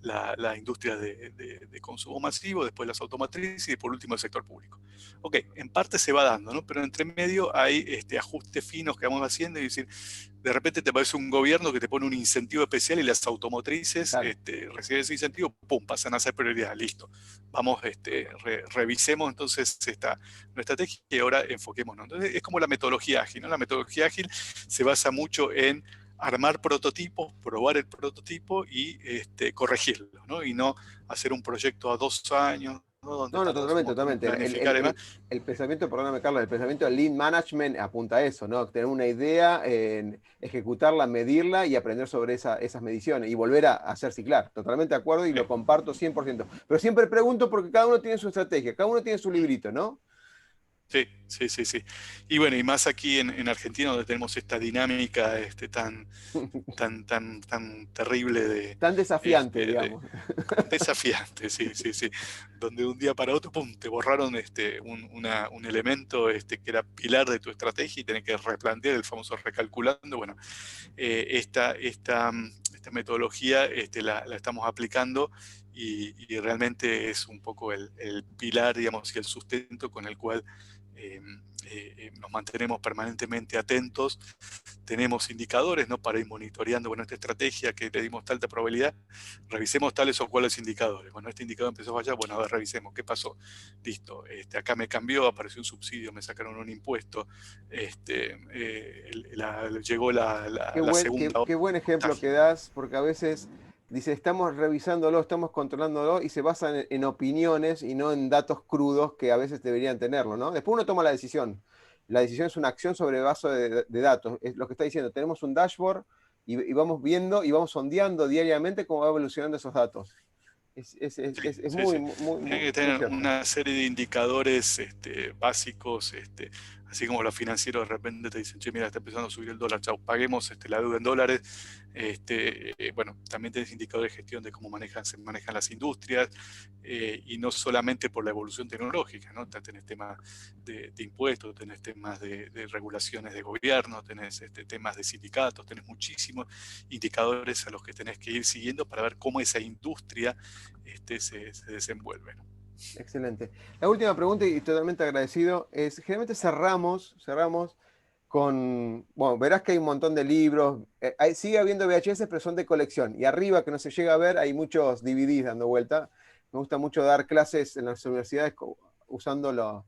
la industria de consumo masivo, después las automotrices y por último el sector público. Ok, en parte se va dando, ¿no? Pero entre medio hay ajustes finos que vamos haciendo, y decir, de repente te parece un gobierno que te pone un incentivo especial y las automotrices
Claro.
reciben ese incentivo, ¡pum!, pasan a ser prioridad, listo. Vamos, revisemos entonces nuestra estrategia y ahora enfoquémonos. Entonces es como la metodología ágil, ¿no? La metodología ágil se basa mucho en armar prototipos, probar el prototipo y corregirlo, ¿no? Y no hacer un proyecto a 2 años, ¿no? Donde
No, no,
tardás un
totalmente,
montón en
totalmente.
planificar y demás.
El pensamiento, perdóname, Carlos, el pensamiento de Lean Management apunta a eso, ¿no? Tener una idea, ejecutarla, medirla y aprender sobre esas mediciones y volver a hacer ciclar. Totalmente de acuerdo y lo
Sí.
comparto 100%. Pero siempre pregunto porque cada uno tiene su estrategia, cada uno tiene su librito, ¿no?
Sí, sí, sí, sí. Y bueno, y más aquí en Argentina, donde tenemos esta dinámica tan terrible
Tan desafiante,
de
digamos.
desafiante, sí, sí, sí. Donde de un día para otro, pum, te borraron un elemento que era pilar de tu estrategia y tenés que replantear el famoso recalculando. Bueno, esta metodología la estamos aplicando y realmente es un poco el pilar, digamos, y el sustento con el cual eh, nos mantenemos permanentemente atentos. Tenemos indicadores, ¿no? Para ir monitoreando, bueno, esta estrategia que le dimos tanta probabilidad, revisemos tales o cuales indicadores. Bueno, este indicador empezó a fallar, bueno, a ver, revisemos, ¿qué pasó? Listo, acá me cambió, apareció un subsidio, me sacaron un impuesto, llegó la segunda
Qué buen ejemplo que
ola.
das, porque a veces dice, estamos revisándolo, estamos controlándolo y se basan en opiniones y no en datos crudos que a veces deberían tenerlo, ¿no? Después uno toma la decisión. La decisión es una acción sobre base de datos. Es lo que está diciendo, tenemos un dashboard y vamos viendo y vamos sondeando diariamente cómo va evolucionando esos datos.
Sí,
Es
sí,
muy,
sí.
muy,
Tiene
muy,
que
muy
tener
cierto.
una serie de indicadores básicos, así como los financieros de repente te dicen, che, mira, está empezando a subir el dólar, chau, paguemos la deuda en dólares. Bueno, también tenés indicadores de gestión de cómo se manejan las industrias, y no solamente por la evolución tecnológica, ¿no? Tenés temas de impuestos, tenés temas de regulaciones de gobierno, tenés temas de sindicatos, tenés muchísimos indicadores a los que tenés que ir siguiendo para ver cómo esa industria se desenvuelve, ¿no?
Excelente. La última pregunta, y totalmente agradecido, es, generalmente cerramos con, bueno, verás que hay un montón de libros, sigue habiendo VHS, pero son de colección, y arriba que no se llega a ver hay muchos DVDs dando vuelta. Me gusta mucho dar clases en las universidades usando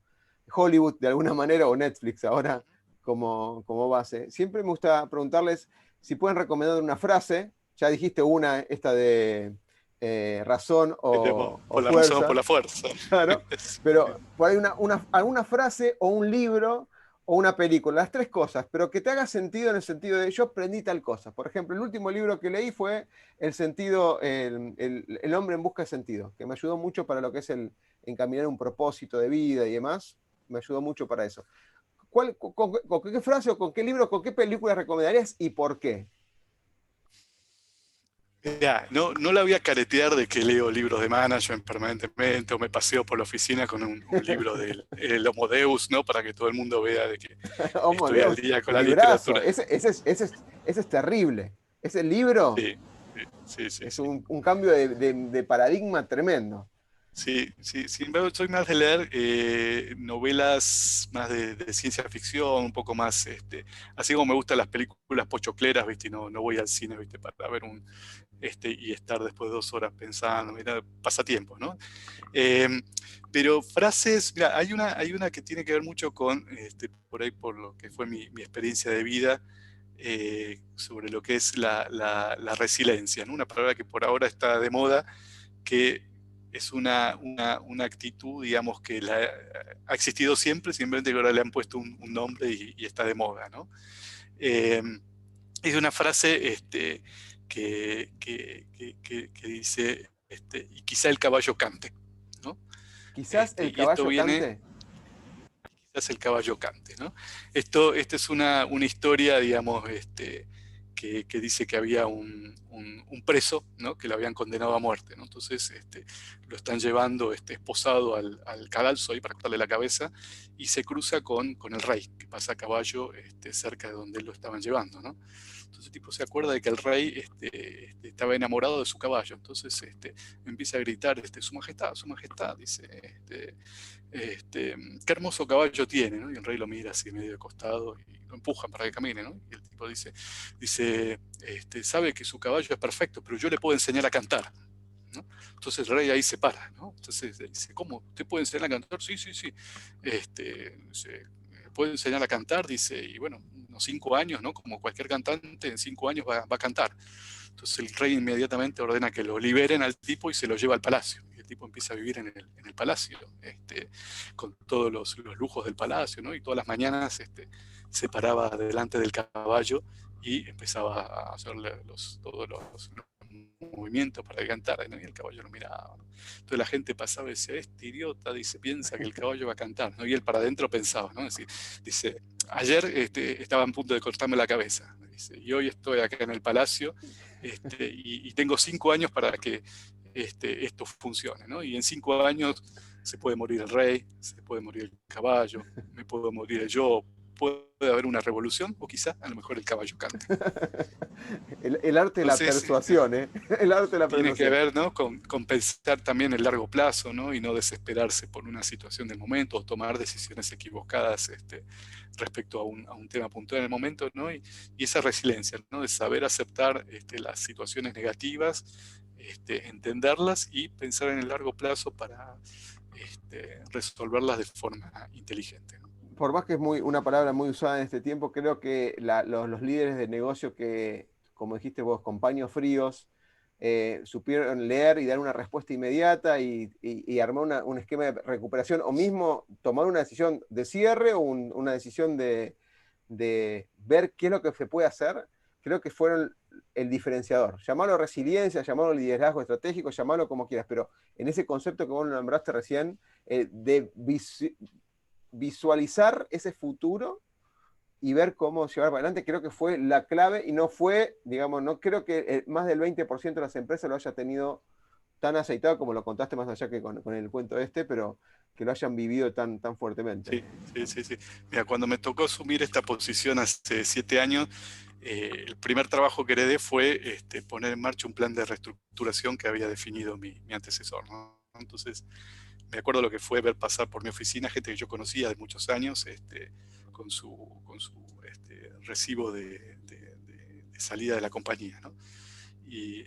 Hollywood de alguna manera o Netflix ahora como base. Siempre me gusta preguntarles si pueden recomendar una frase, ya dijiste una, esta de razón o
Por la razón o por
fuerza.
la fuerza.
Claro, pero por ahí alguna frase o un libro o una película, las tres cosas, pero que te haga sentido en el sentido de yo aprendí tal cosa. Por ejemplo, el último libro que leí fue El sentido, el hombre en busca de sentido, que me ayudó mucho para lo que es el encaminar un propósito de vida y demás, me ayudó mucho para eso. Con qué frase o con qué libro, con qué película recomendarías y por qué?
Ya, no la voy a caretear de que leo libros de management permanentemente o me paseo por la oficina con un libro del el Homo Deus, ¿no? Para que todo el mundo vea de que
Homo
estoy al
Deus,
día con la
librazo,
literatura.
ese es terrible. Ese libro
Sí, sí, sí,
es
sí.
un cambio de paradigma tremendo.
Sí, sí, sin embargo, soy más de leer novelas más de ciencia ficción, un poco más, así como me gustan las películas pochocleras, ¿viste? Y no voy al cine, ¿viste? Para ver y estar después de 2 horas pensando, mira, pasatiempos, ¿no? Eh, pero frases, mira, hay una que tiene que ver mucho con, por ahí, por lo que fue mi experiencia de vida, sobre lo que es la resiliencia, ¿no? Una palabra que por ahora está de moda, que es una actitud, digamos, que ha existido siempre, simplemente que ahora le han puesto un nombre y está de moda, ¿no? Eh, es una frase que dice, y quizá el caballo cante, ¿no?
Quizás el
Y esto
caballo
viene,
cante.
quizás el caballo cante, ¿no? Esta es una historia, digamos, que dice que había un preso, ¿no? Que lo habían condenado a muerte, ¿no? Entonces lo están llevando esposado al cadalso ahí para cortarle la cabeza y se cruza con el rey, que pasa a caballo cerca de donde lo estaban llevando, ¿no? Entonces el tipo se acuerda de que el rey estaba enamorado de su caballo, entonces empieza a gritar, su majestad, dice, qué hermoso caballo tiene, ¿no? Y el rey lo mira así medio de costado y lo empujan para que camine, ¿no? Y el tipo dice, sabe que su caballo es perfecto, pero yo le puedo enseñar a cantar, ¿no? Entonces el rey ahí se para, ¿no? Entonces dice, ¿cómo? ¿Usted puede enseñar a cantar? Sí, sí, sí. Puede enseñar a cantar, dice, y bueno, unos 5 años, ¿no? Como cualquier cantante, en 5 años va a cantar. Entonces el rey inmediatamente ordena que lo liberen al tipo y se lo lleva al palacio. Y el tipo empieza a vivir en el palacio, con todos los lujos del palacio, ¿no? Y todas las mañanas se paraba delante del caballo y empezaba a hacerle todos los movimientos para cantar, ¿no? Y el caballo lo miraba, ¿no? Entonces la gente pasaba y decía, este idiota, dice, piensa que el caballo va a cantar, ¿no? Y él para adentro pensaba, ¿no? Dice, ayer estaba a punto de cortarme la cabeza, dice, y hoy estoy acá en el palacio, y tengo 5 años para que esto funcione, ¿no? Y en 5 años se puede morir el rey, se puede morir el caballo, me puedo morir yo, puede haber una revolución, o quizá a lo mejor el caballo cante.
El arte de la
Entonces,
persuasión, ¿eh? El arte de la
tiene que
persuasión.
ver, ¿no? con pensar también el largo plazo, ¿no? Y no desesperarse por una situación del momento o tomar decisiones equivocadas respecto a un tema puntual en el momento, ¿no? Y esa resiliencia, ¿no? De saber aceptar las situaciones negativas, entenderlas y pensar en el largo plazo para resolverlas de forma inteligente, ¿no?
Por más que es una palabra muy usada en este tiempo, creo que los líderes de negocio que, como dijiste vos, con paños fríos, supieron leer y dar una respuesta inmediata y armar un esquema de recuperación, o mismo tomar una decisión de cierre o una decisión de ver qué es lo que se puede hacer, creo que fueron el diferenciador. Llamarlo resiliencia, llamarlo liderazgo estratégico, llamarlo como quieras, pero en ese concepto que vos lo nombraste recién, de visualizar ese futuro y ver cómo llevar para adelante, creo que fue la clave y no fue, digamos, no creo que más del 20% de las empresas lo haya tenido tan aceitado como lo contaste más allá que con el cuento pero que lo hayan vivido tan fuertemente.
Sí, sí, sí, sí. Mira, cuando me tocó asumir esta posición hace 7 años, el primer trabajo que heredé fue poner en marcha un plan de reestructuración que había definido mi antecesor, ¿no? Entonces, me acuerdo lo que fue ver pasar por mi oficina gente que yo conocía de muchos años, con su recibo de salida de la compañía, ¿no? Y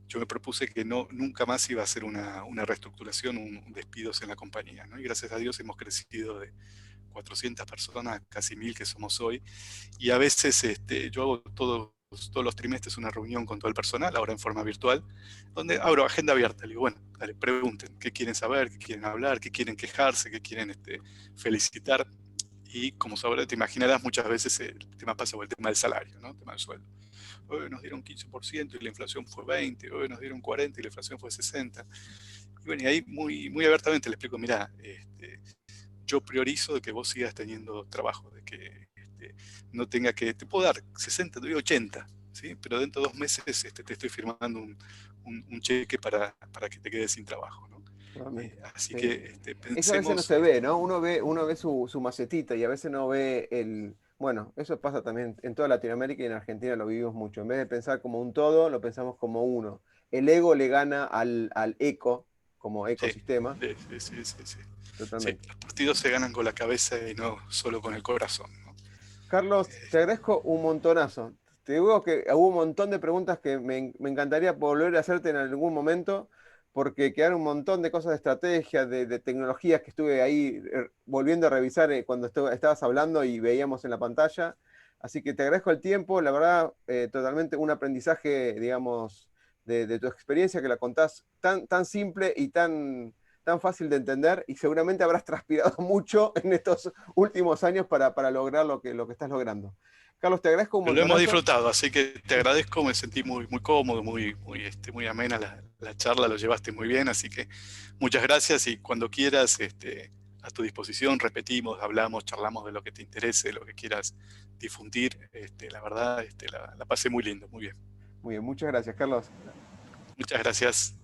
yo me propuse que nunca más iba a hacer una reestructuración, un despidos en la compañía, ¿no? Y gracias a Dios hemos crecido de 400 personas, casi 1000 que somos hoy. Y a veces yo hago todos los trimestres una reunión con todo el personal, ahora en forma virtual, donde abro agenda abierta. Le digo, bueno, dale, pregunten qué quieren saber, qué quieren hablar, qué quieren quejarse, qué quieren felicitar. Y como te imaginarás, muchas veces el tema pasa por el tema del salario, ¿no? El tema del sueldo. Hoy nos dieron 15% y la inflación fue 20%, hoy nos dieron 40% y la inflación fue 60%. Y bueno, y ahí muy, muy abiertamente le explico, mira, yo priorizo de que vos sigas teniendo trabajo, de que no tenga que, te puedo dar 60, te doy 80, ¿sí? Pero dentro de 2 meses te estoy firmando un cheque para que te quedes sin trabajo, ¿no? Así
Sí.
que
Eso a veces no
pensemos.
se ve, ¿no? Uno ve su macetita y a veces no ve Bueno, eso pasa también en toda Latinoamérica y en Argentina lo vivimos mucho. En vez de pensar como un todo, lo pensamos como uno. El ego le gana al eco, como
Sí,
ecosistema,
sí, sí, sí, sí, sí. Sí,
totalmente.
los partidos se ganan con la cabeza y no solo con el corazón, ¿no?
Carlos, te agradezco un montonazo. Te digo que hubo un montón de preguntas que me encantaría volver a hacerte en algún momento, porque quedaron un montón de cosas de estrategia, de tecnologías que estuve ahí volviendo a revisar cuando estabas hablando y veíamos en la pantalla. Así que te agradezco el tiempo, la verdad, totalmente un aprendizaje, digamos, de tu experiencia que la contás tan simple y tan fácil de entender y seguramente habrás transpirado mucho en estos últimos años para lograr lo que estás logrando. Carlos, te agradezco un
Lo hemos
montonazo.
disfrutado, así que te agradezco, me sentí muy, muy cómodo, muy amena la charla, lo llevaste muy bien, así que muchas gracias y cuando quieras, a tu disposición, repetimos, hablamos, charlamos de lo que te interese, lo que quieras difundir. La verdad, la pasé muy lindo, muy bien.
Muy bien, muchas gracias, Carlos.
Muchas gracias.